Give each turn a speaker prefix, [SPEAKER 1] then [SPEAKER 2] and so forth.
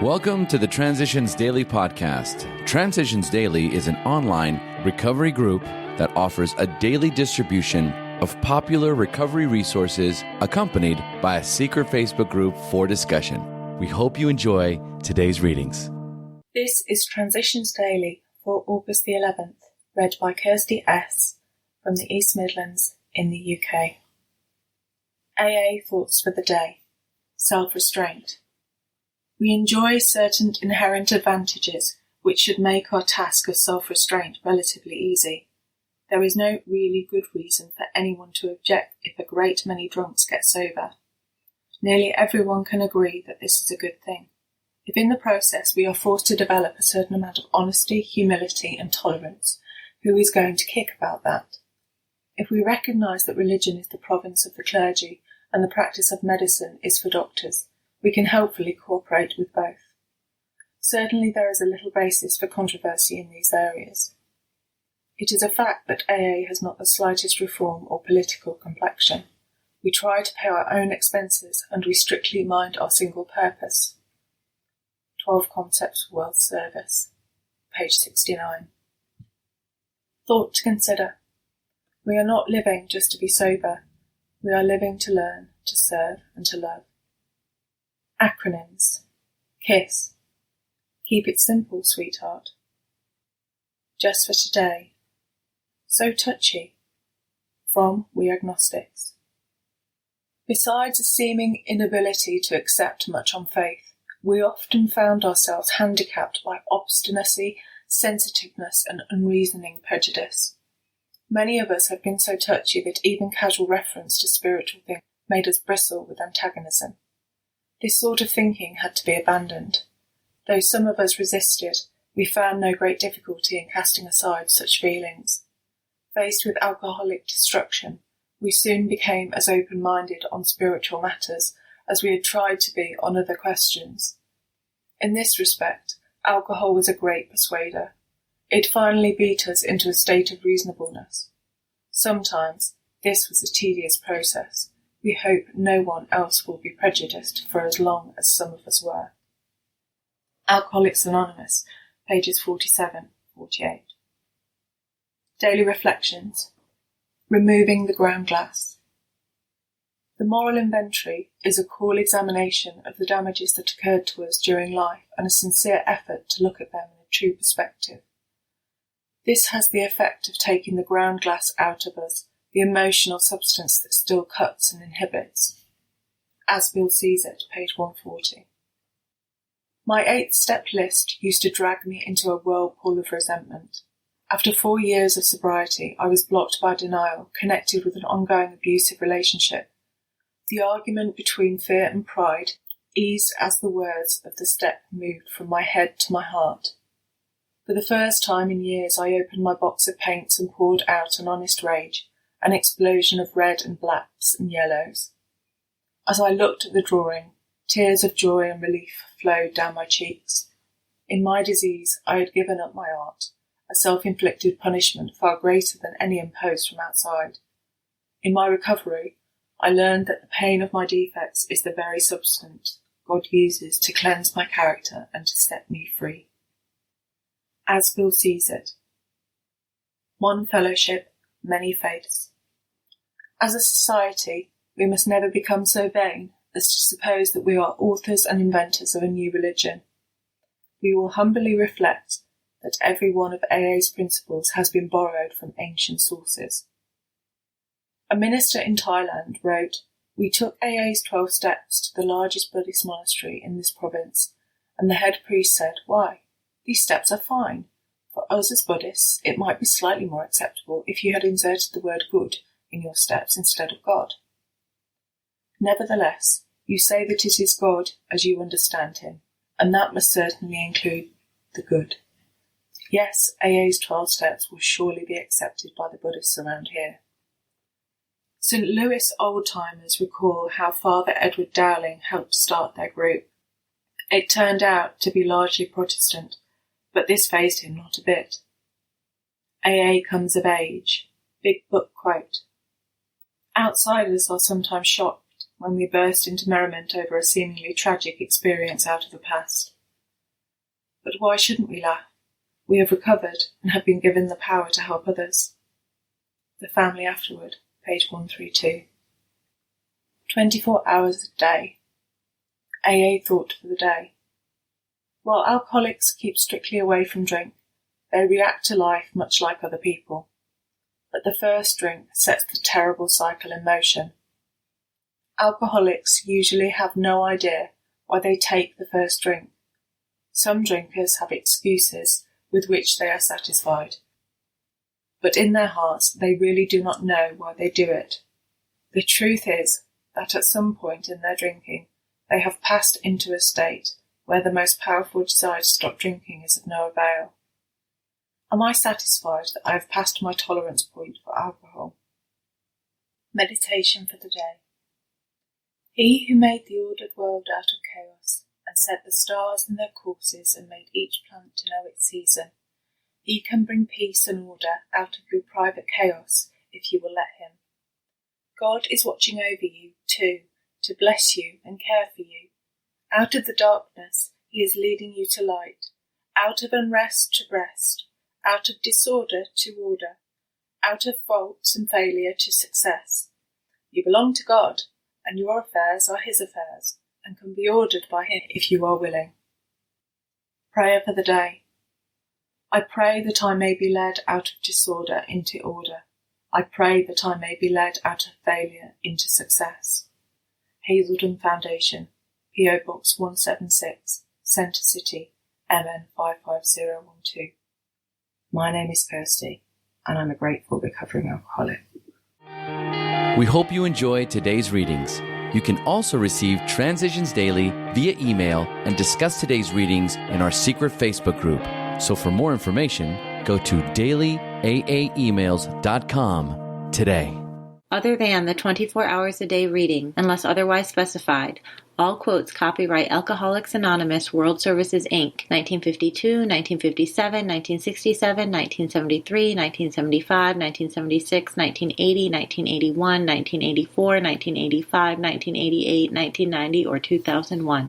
[SPEAKER 1] Welcome to the Transitions Daily podcast. Transitions Daily is an online recovery group that offers a daily distribution of popular recovery resources accompanied by a secret Facebook group for discussion. We hope you enjoy today's readings.
[SPEAKER 2] This is Transitions Daily for August the 11th, read by Kirsty S. from the East Midlands in the UK. AA Thoughts for the Day. Self-Restraint. We enjoy certain inherent advantages which should make our task of self-restraint relatively easy. There is no really good reason for anyone to object if a great many drunks get sober. Nearly everyone can agree that this is a good thing. If in the process we are forced to develop a certain amount of honesty, humility and tolerance, who is going to kick about that? If we recognise that religion is the province of the clergy and the practice of medicine is for doctors, we can helpfully cooperate with both. Certainly there is a little basis for controversy in these areas. It is a fact that AA has not the slightest reform or political complexion. We try to pay our own expenses and we strictly mind our single purpose. 12 Concepts for World Service, page 69. Thought to consider. We are not living just to be sober. We are living to learn, to serve and to love. Acronyms. KISS. Keep it simple, sweetheart. Just for today. So touchy. From We Agnostics. Besides a seeming inability to accept much on faith, we often found ourselves handicapped by obstinacy, sensitiveness and unreasoning prejudice. Many of us have been so touchy that even casual reference to spiritual things made us bristle with antagonism. This sort of thinking had to be abandoned. Though some of us resisted, we found no great difficulty in casting aside such feelings. Faced with alcoholic destruction, we soon became as open-minded on spiritual matters as we had tried to be on other questions. In this respect, alcohol was a great persuader. It finally beat us into a state of reasonableness. Sometimes this was a tedious process. We hope no one else will be prejudiced for as long as some of us were. Alcoholics Anonymous, pages 47, 48. Daily Reflections. Removing the ground glass. The moral inventory is a cool examination of the damages that occurred to us during life and a sincere effort to look at them in a true perspective. This has the effect of taking the ground glass out of us, the emotional substance that still cuts and inhibits. As Bill sees it, page 140. My 8-step list used to drag me into a whirlpool of resentment. After 4 years of sobriety, I was blocked by denial, connected with an ongoing abusive relationship. The argument between fear and pride eased as the words of the step moved from my head to my heart. For the first time in years, I opened my box of paints and poured out an honest rage, an explosion of red and blacks and yellows. As I looked at the drawing, tears of joy and relief flowed down my cheeks. In my disease, I had given up my art, a self-inflicted punishment far greater than any imposed from outside. In my recovery, I learned that the pain of my defects is the very substance God uses to cleanse my character and to set me free. As Bill sees it. One fellowship, many faiths. As a society, we must never become so vain as to suppose that we are authors and inventors of a new religion. We will humbly reflect that every one of AA's principles has been borrowed from ancient sources. A minister in Thailand wrote, "We took AA's 12 steps to the largest Buddhist monastery in this province, and the head priest said, 'Why, these steps are fine. For us as Buddhists, it might be slightly more acceptable if you had inserted the word good in your steps instead of God. Nevertheless, you say that it is God as you understand him, and that must certainly include the good. Yes, AA's 12 steps will surely be accepted by the Buddhists around here." St. Louis old-timers recall how Father Edward Dowling helped start their group. It turned out to be largely Protestant, but this fazed him not a bit. AA comes of age. Big book quote. Outsiders are sometimes shocked when we burst into merriment over a seemingly tragic experience out of the past. But why shouldn't we laugh? We have recovered and have been given the power to help others. The Family Afterward, page 132. 24 hours a day. AA thought for the day. While alcoholics keep strictly away from drink, they react to life much like other people. But the first drink sets the terrible cycle in motion. Alcoholics usually have no idea why they take the first drink. Some drinkers have excuses with which they are satisfied. But in their hearts they really do not know why they do it. The truth is that at some point in their drinking they have passed into a state where the most powerful desire to stop drinking is of no avail. Am I satisfied that I have passed my tolerance point for alcohol? Meditation for the day. He who made the ordered world out of chaos, and set the stars in their courses, and made each plant to know its season, he can bring peace and order out of your private chaos if you will let him. God is watching over you too, to bless you and care for you. Out of the darkness he is leading you to light, out of unrest to rest, out of disorder to order, out of faults and failure to success. You belong to God, and your affairs are his affairs, and can be ordered by him if you are willing. Prayer for the day. I pray that I may be led out of disorder into order. I pray that I may be led out of failure into success. Hazelden Foundation, P.O. Box 176, Centre City, MN 55012. My name is Kirsty, and I'm a grateful recovering alcoholic.
[SPEAKER 1] We hope you enjoyed today's readings. You can also receive Transitions Daily via email and discuss today's readings in our secret Facebook group. So for more information, go to dailyaaemails.com today.
[SPEAKER 3] Other than the 24 hours a day reading, unless otherwise specified, all quotes copyright Alcoholics Anonymous World Services, Inc., 1952, 1957, 1967, 1973, 1975, 1976, 1980, 1981, 1984, 1985, 1988, 1990, or 2001.